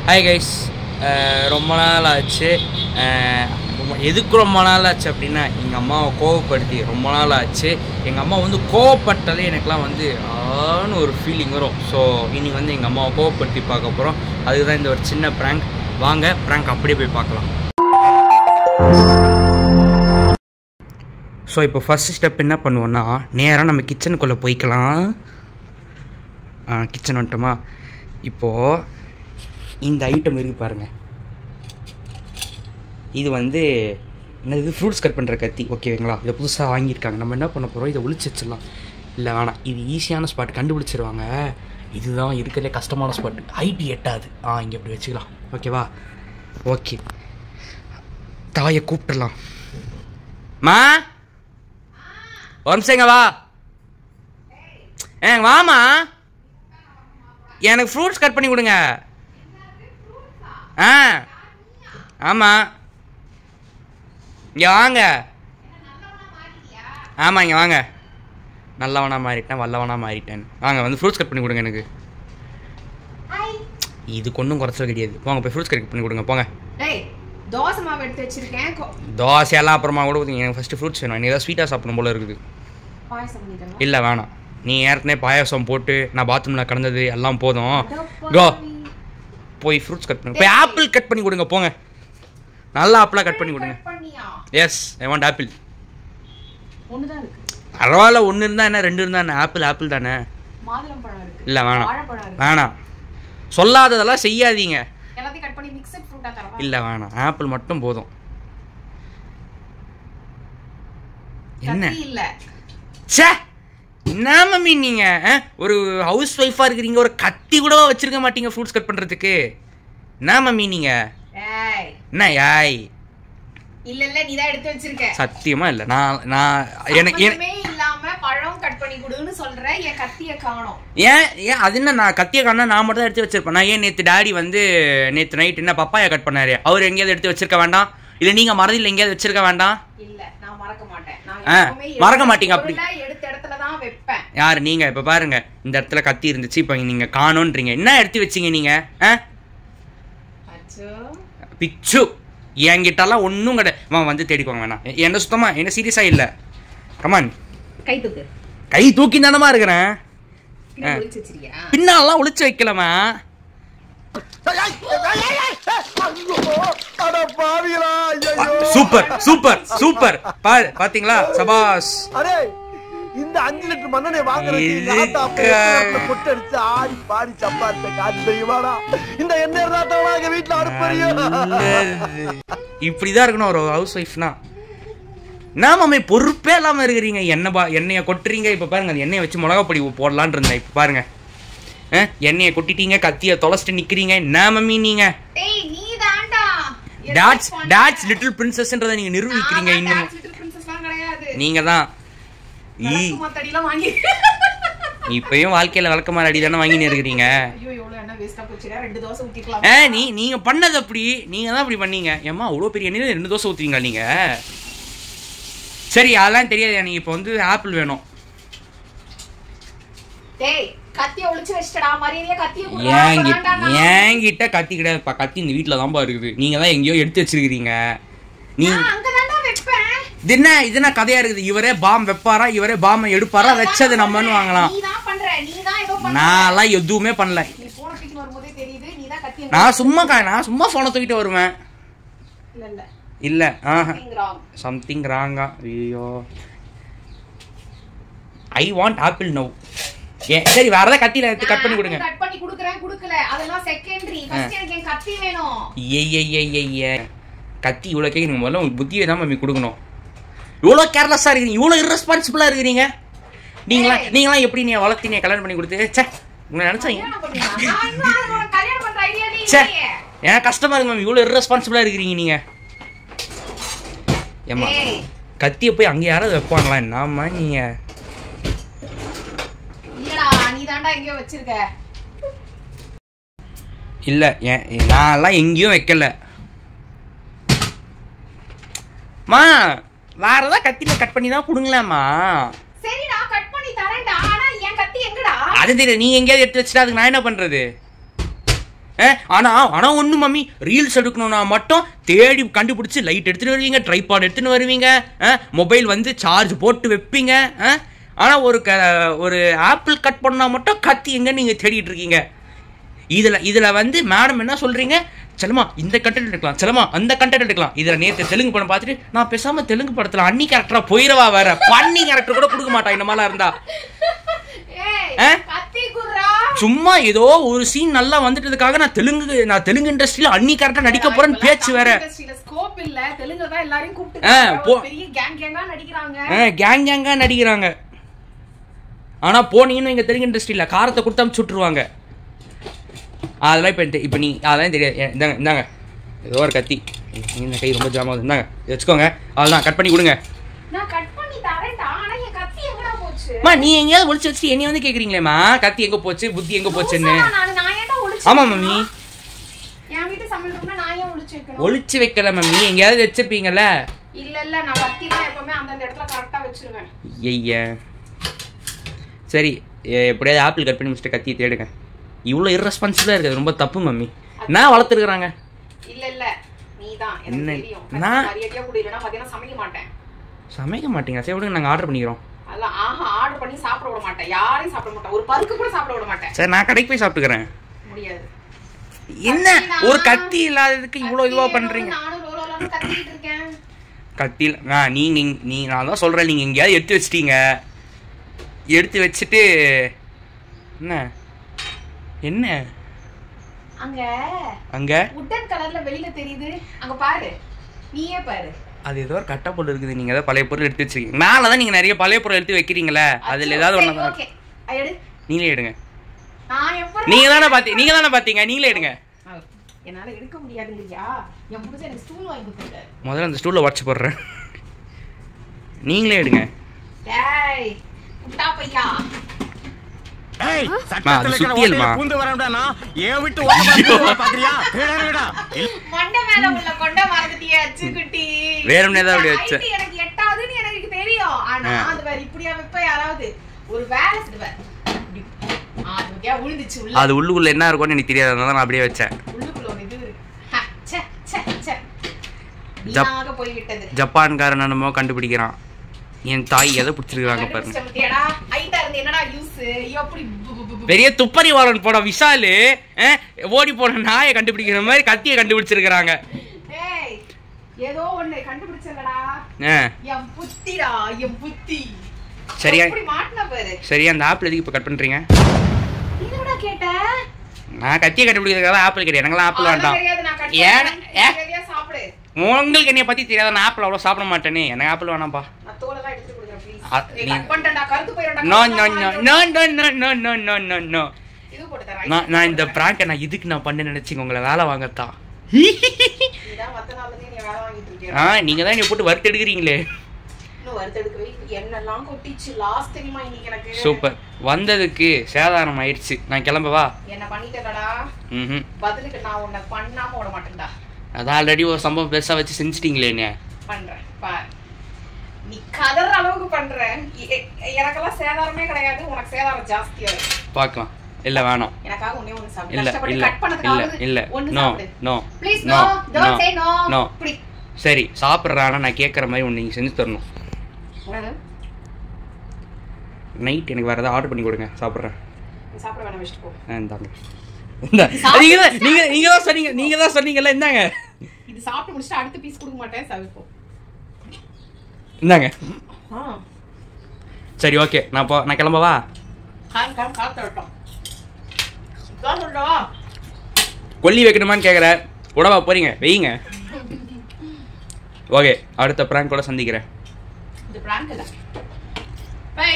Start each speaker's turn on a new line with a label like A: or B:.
A: Hi guys, ரொம்ப நாள் ஆச்சு. எதுக்கு ரொம்ப நாள் ஆச்சு அப்படின்னா, எங்கள் அம்மாவை கோவப்படுத்தி ரொம்ப நாள் ஆச்சு. எங்கள் அம்மா வந்து கோவப்பட்டாலே எனக்குலாம் வந்து ஆன்னு ஒரு ஃபீலிங் வரும். ஸோ இன்னைக்கு வந்து எங்கள் அம்மாவை கோவப்படுத்தி பார்க்க போகிறோம். அதுதான் இந்த ஒரு சின்ன ப்ராங்க். வாங்க ப்ராங்க் அப்படியே போய் பார்க்கலாம். ஸோ இப்போ ஃபஸ்ட்டு ஸ்டெப் என்ன பண்ணுவோன்னா, நேராக நம்ம கிச்சனுக்குள்ளே போய்க்கலாம். கிச்சன் வந்துட்டோமா? இப்போது இந்த ஐட்டம் இருக்குது பாருங்கள். இது வந்து என்னது, ஃப்ரூட்ஸ் கட் பண்ணுற கத்தி. ஓகேங்களா? இதை புதுசாக வாங்கியிருக்காங்க. நம்ம என்ன பண்ண போகிறோம், இதை ஒழிச்சு வச்சிடலாம். இல்லை வேணாம், இது ஈஸியான ஸ்பாட், கண்டுபிடிச்சிருவாங்க. இதுதான் இருக்கிறதுலே கஷ்டமான ஸ்பாட், ஐடி எட்டாது. இங்கே இப்படி வச்சுக்கலாம். ஓகேவா? ஓகே, தாயை கூப்பிட்டுடலாம். மா வம்சங்க வா. வாமா, எனக்கு ஃப்ரூட்ஸ் கட் பண்ணி கொடுங்க. ஆமாம், இங்கே வாங்க. ஆமாம், இங்கே வாங்க. நல்லவனா மாறிட்டேன், வல்லவனா மாறிட்டேன். வாங்க வந்து ஃப்ரூட்ஸ் கட் பண்ணி கொடுங்க எனக்கு. இதுக்கு ஒன்றும் குறைச்சல் கிடையாது. போங்க போய் ஃப்ரூட்ஸ் கட் பண்ணி கொடுங்க, போங்க.
B: தோசை மாவு எடுத்து வச்சிருக்கேன்.
A: தோசையெல்லாம் அப்புறமா கூட கொடுங்க. எனக்கு ஃபஸ்ட்டு ஃப்ரூட்ஸ் வேணும். எனக்கு ஏதாவது ஸ்வீட்டாக சாப்பிடணும் போல இருக்குது. இல்லை வேணாம், நீ ஏற்கனவே பாயாசம் போட்டு நான் பாத்ரூமில் கடந்தது எல்லாம் போதும். கோ போய் ஃப்ரூட்ஸ் கட் பண்ணி, போய் ஆப்பிள் கட் பண்ணி கொடுங்க, போங்க. நல்ல ஆப்பிளாக கட் பண்ணி கொடுங்க. Yes, I want apple. பரவாயில்ல, ஒன்று இருந்தால் என்ன, ரெண்டு இருந்தால் என்ன, ஆப்பிள் தானே. இல்லை வேணாம் வேணாம், சொல்லாததெல்லாம் செய்யாதீங்க. இல்லை வேணாம், ஆப்பிள் மட்டும் போதும். என்ன சே, என்ன மம்மி நீங்கள் ஒரு ஹவுஸ் ஒய்ஃபாக இருக்கிறீங்க, ஒரு கத்தி கூட வச்சிருக்க மாட்டீங்க ஃப்ரூட்ஸ் கட் பண்ணுறதுக்கு. என்ன மம்மி நீங்கள்? என்ன யாய்?
B: இல்ல நீ தான் எடுத்து வச்சிருக்க.
A: சத்தியமா இல்ல, நான் எனக்கு
B: இல்லாம பழம் கட் பண்ணி கொடுன்னு சொல்றேன். என் கத்தியை காணோம்.
A: ஏன் அது என்ன, நான் கத்தியை காணோம், நான் மட்டும் தான் எடுத்து வச்சிருப்பேன். நான் ஏன் நேற்று டாடி வந்து நேற்று நைட் என்ன பப்பாயா கட் பண்ணாரு, அவர் எங்கேயாவது எடுத்து வச்சிருக்க வேண்டாம்? இல்லை நீங்கள் மறதியில் எங்கேயாவது வச்சிருக்க வேண்டாம்?
B: இல்ல நான் மறக்க மாட்டேன்.
A: மறக்க மாட்டீங்க அப்படி?
B: எடுத்த இடத்துல தான் வைப்பேன்.
A: யார் நீங்க? இப்ப பாருங்க, இந்த இடத்துல கத்தி இருந்துச்சு, இப்ப நீங்க காணோன்றீங்க. என்ன எடுத்து வச்சீங்க நீங்க? பிச்சு, என்கிட்டலாம் ஒன்றும் கிடையாது. வந்து தேடிக்கோங்க, வேணாம். என்ன சுத்தமா, என்ன சீரியஸா இல்லை. கமான்,
B: கை தூக்கு.
A: கை தூக்கி தானமா இருக்கிறேன். பின்னாலாம் ஒளிச்சு வைக்கலாமா? Super super super. பாத்தீங்களா? சபாஸ்.
C: இந்த 5 லிட்டர் மண்ணெண்ணை வாங்குறதுக்கு பொட்டடிச்சு ஆடி பாடி சம்பாதித்த காசு தெரியுமாடா? இந்த எண்ணெய் இருந்தா எங்க வீட்டுல அடுப்பறியும்.
A: இப்படிதான் இருக்கணும் ஒரு ஹவுஸ் ஒய்ஃப்னா. நாம பொறுப்பே இல்லாம இருக்கிறீங்க. எண்ணெயை கொட்டுறீங்க. இப்ப பாருங்க, அந்த எண்ணெயை வச்சு மிளகா பொடி போடலான் இருந்தேன். இப்ப பாருங்க, எண்ணெயை கொட்டிட்டீங்க, கத்திய தொலைச்சிட்டு நிக்கிறீங்க. என்ன மம்மி நீங்க? டாட்ஸ் லிட்டில் பிரின்சஸ்ன்றதை நீங்க நிரூபிக்கிறீங்க. இன்னும் நீங்க தான் இப்பயும் வாழ்க்கையில விளக்கமாறு அடி தானே வாங்கின்னு இருக்கிறீங்க. நீங்க பண்ணது அப்படி, நீங்க தான் அப்படி பண்ணீங்க. ஏமா அவ்வளோ பெரிய எண்ணெயில 2 தோசை ஊத்துவீங்களா நீங்க? சரி, அதெல்லாம் தெரியாது. நீங்க இப்போ வந்து ஆப்பிள் வேணும். என்கிட்ட கத்தி கிடையாதுப்பா. கத்தி இந்த வீட்டுல தான்ப்பா இருக்குது. நீங்க தான் எங்கேயோ எடுத்து வச்சிருக்கீங்க. இது என்ன கதையா இருக்குது? இவரே பாம் வைப்பாரா, இவரே பாம் எடுப்பாரா, வச்சது நம்மன்னு வாங்கலாம். நான் எதுவுமே பண்ணல. நான் சும்மா போனை தூக்கிட்டு வருவேன். இல்ல சம்திங் ராங்கா. ஐயோ, ஐ வாண்ட் ஆப்பிள் நவ். சரி, வேற ஏதாவது கத்தியில எடுத்து கட் பண்ணி கொடுங்க. கத்தி இவ்வளவு கேட்க முதல்ல உங்களுக்கு புத்தியை தான் மம்மி கொடுக்கணும். இவ்வளோ கேர்லெஸ்ஸா இருக்கிறீங்க, இவ்வளோ இர்ரெஸ்பான்சிபிளா இருக்கிறீங்க. நீங்களாம் எப்படி நீ வளர்த்தி நீ கல்யாணம் பண்ணி கொடுத்து? சே, உங்களை நினைச்சாங்க. ஏன் கஷ்டமா இருக்கு மேம், இவ்வளோ இர்ரெஸ்பான்சிபிளா இருக்கிறீங்க நீங்க. ஏமா, கத்தியை போய் அங்கே யாராவது வைப்பாங்களா? என்னம்மா நீங்க? இல்ல, நான்லாம் எங்கேயும் வைக்கல. மா, வேற ஏதாவது கத்தியில கட் பண்ணி தான் கொடுங்களாமா.
B: சரி, நான் கட் பண்ணி தரேன்டா. ஆனா என் கத்தி எங்கடா?
A: அது தெரியல, நீ எங்கேயாவது எடுத்து வச்சுட்டா அதுக்கு நான் என்ன பண்றது? ஆனால் ஒன்று மம்மி ரீல்ஸ் எடுக்கணும்னா மட்டும் தேடி கண்டுபிடிச்சி லைட் எடுத்துகிட்டு வருவீங்க, ட்ரைபாட் எடுத்துன்னு வருவீங்க, மொபைல் வந்து சார்ஜ் போட்டு வைப்பீங்க. ஆனால் ஒரு ஆப்பிள் கட் பண்ணால் மட்டும் கத்தி எங்க நீங்கள் தேடிட்டு இருக்கீங்க. இதில் வந்து மேடம் என்ன சொல்கிறீங்க, செல்லமா இந்த கண்டென்ட் எடுக்கலாம், செல்லமா அந்த கண்டென்ட் எடுக்கலாம். இதில் நேற்று தெலுங்கு படம் பார்த்துட்டு நான் பேசாமல் தெலுங்கு படத்தில் அன்னி கேரக்டராக போயிடவா, வேற பன்னி கேரக்டர் கூட கொடுக்க மாட்டா இந்த மாதிரிலாம் இருந்தா. சும்மா ஏதோ ஒரு சீன் நல்லா வந்துட்டதுக்காக நான் தெலுங்கு இண்டஸ்ட்ரியில அன்னி கரெக்டா நடிக்க போறேன்னு பேச்சு வேற. கேங்கா நடிக்கிறாங்க. ஆனா போனீங்கன்னு எங்க தெலுங்கு இண்டஸ்ட்ரியில காரத்தை கொடுத்தா சுட்டுருவாங்க. அதெல்லாம் இப்ப நீ அதெல்லாம் தெரியாது. இந்தாங்க ஏதோ ஒரு கத்தி, இந்த கை ரொம்ப ஜாம் ஆகுது, இந்தாங்க வச்சுக்கோங்க. அதெல்லாம் கட் பண்ணி கொடுங்க. நீ எங்கேயாவது ஒளிச்சு வச்சு என்னைய வந்து கேக்குறீங்களேம்மா, கத்தி எங்க போச்சு, புத்தி எங்க போச்சுன்னு. ஆமா மம்மி, ஒளிச்சு வைக்கல மம்மி, எங்கேயாவது வச்சிருப்பீங்கல்ல. ஐயா சரி, எப்படியாவது ஆப்பிள் கட் பண்ணி முடிச்சுட்டு கத்தியை தேடுங்க. இவ்வளோ இர்ரெஸ்பான்சிபிளா இருக்குது, ரொம்ப தப்பு மம்மி. நான் வளர்த்துருக்குறாங்க. சமைக்க மாட்டீங்களா? சரி விடுங்க, நாங்கள் ஆர்டர் பண்ணிக்கிறோம். சரி நான் கடைக்கு போய் சாப்பிட்டுக்கிறேன். என்ன ஒரு கத்தி இல்லாததுக்கு இவ்வளோ இதுவா பண்றீங்க? கத்தியில் நான் தான் சொல்றேன், நீங்க எங்கேயாவது எடுத்து வச்சிட்டீங்க. எடுத்து வச்சுட்டு என்ன அங்க உட்டன் கலர்ல வெளியில தெரியுது, அங்க பாரு, நீயே பாரு. அது ஏதோ ஒரு கட்ட பொருள் இருக்குது. நீங்க ஏதாவது பழைய பொருள் எடுத்து வச்சிருக்கீங்க. மேலதான் நீங்க நிறைய பழைய பொருள் எடுத்து வைக்கிறீங்களே, அதுல ஏதாவது ஒண்ணு நீங்களே எடுங்க. நீங்க தானே பாத்தீங்க, நீங்களே எடுங்க.
B: என்னால எடுக்க முடியாதுங்கய்யா, என் புடிச்ச எனக்கு ஸ்டூல் வாங்கி கொடுத்துட்டாரு.
A: முதல்ல அந்த ஸ்டூல்ல உடைச்சு போடுறேன், நீங்களே எடுங்க.
B: டேய் குட்டா பையா,
D: ஏய் சட்டத்துல இருக்கற பூந்து வரணும்டானா ஏன் விட்டு ஓட பாக்குறியா? கேடா மண்ட
B: மேல உள்ள கொண்ட மறந்துட்டியே அச்சுக்குட்டி.
A: வேறமே தான் அப்படி வச்ச.
B: எனக்கு எட்டாதுன்னு எனக்கு தெரியும். ஆனா அது வேற இப்படியா வெப்ப யாராவது ஒரு வேலை செய்வார். அதுக்கே உளுந்துச்சு உள்ள. அது
A: உள்ளுக்குள்ள என்ன இருக்கும்னு எனக்கு தெரியாது, அதனால நான் அப்படியே வச்சேன்.
B: உள்ளுக்குள்ள ஒரு இது இருக்கு. ச்சே ச்சே ச்சே. வீணாக போய் விட்டது.
A: ஜப்பான்காரன் என்னமோ கண்டுபிடிக்கிறான். என் தாய் எதை பிடிச்சிருக்காங்க பாருங்க. பெரிய துப்பறிவாளன் போட விஷாலு ஓடி போன நாயை கண்டுபிடிக்கிற மாதிரி கத்தியை கண்டுபிடிச்சிருக்காங்க.
B: ஏதோ ஒண்ணு கண்டுபிடிச்சலடா. என் புத்திடா, என் புத்தி.
A: சரியா
B: இப்படி மாட்டன பாரு.
A: சரியா அந்த ஆப்பிள் எதுக்கு இப்ப கட் பண்றீங்க?
B: என்னடா கேட்ட?
A: நான் கத்தியை கண்டுபிடிக்கிறதுக்காக ஆப்பிள் கேட்டேன். எனக்குலாம் ஆப்பிள் வேண்டாம்.
B: ஏன் சாப்பிடு.
A: உங்களுக்கு என்னைய பத்தி தெரியாத, நான் ஆப்பிள் அவ்வளவு சாப்பிட மாட்டேனே. எனக்கு ஆப்பிள் வேணாம்பா. நான் இந்த பிராங்க நான் இதுக்கு நான் பண்ண நினைச்சீங்க, உங்களை வேலை வாங்கத்தான். நீங்க தான் என்ன போட்டு வறுத்து எடுக்கிறீங்களே. சூப்பர், வந்ததுக்கு சேதாரம் ஆயிடுச்சு. நான் கிளம்பவா? அதான் ஆல்ரெடி ஒரு சம்பவம் பெருசா வச்சு செஞ்சிட்டீங்களே. என்ன
B: பண்றேன் பாரு, நீ கதற அளவுக்கு பண்ற. எனக்கெல்லாம் சேதாரமே கிடையாது, உனக்கு சேதாரம் ஜாஸ்தியா இருக்கு.
A: பார்க்கலாம். இல்ல வேணாம்,
B: எனக்காக ஒண்ணே ஒன்னு சாப்பிடு.
A: இல்ல
B: கஷ்டப்பட்டு கட் பண்ணதுக்காக
A: இல்ல
B: no no please no, don't say no
A: no. சரி சாப்பிடுறானா நான் கேக்குற மாதிரி ஒன்னு நீங்க செஞ்சு தரணும். நைட் எனக்கு வேற ஏதாவது ஆர்டர் பண்ணி கொடுங்க, சாப்பிடுறேன்.
B: சாப்பிட வேணாம், வெச்சிட்டு போ.
A: இந்தாங்க. நீங்க தான் சொன்னீங்கல்ல, இந்தாங்க.
B: இது சாப்பிட்டு முடிச்சிட்டு அடுத்த பீஸ் கொடுக்க மாட்டேன், சாப்பிடு.
A: இந்தாங்க. சரி ஓகே, நான் கிளம்பவா? கொல்லி வைக்கணுமான்னு கேக்குற, உடவா போறீங்க, வெயிங்க. ஓகே, அடுத்த பிராங்க் கூட சந்திக்கிறேன்.
B: பை.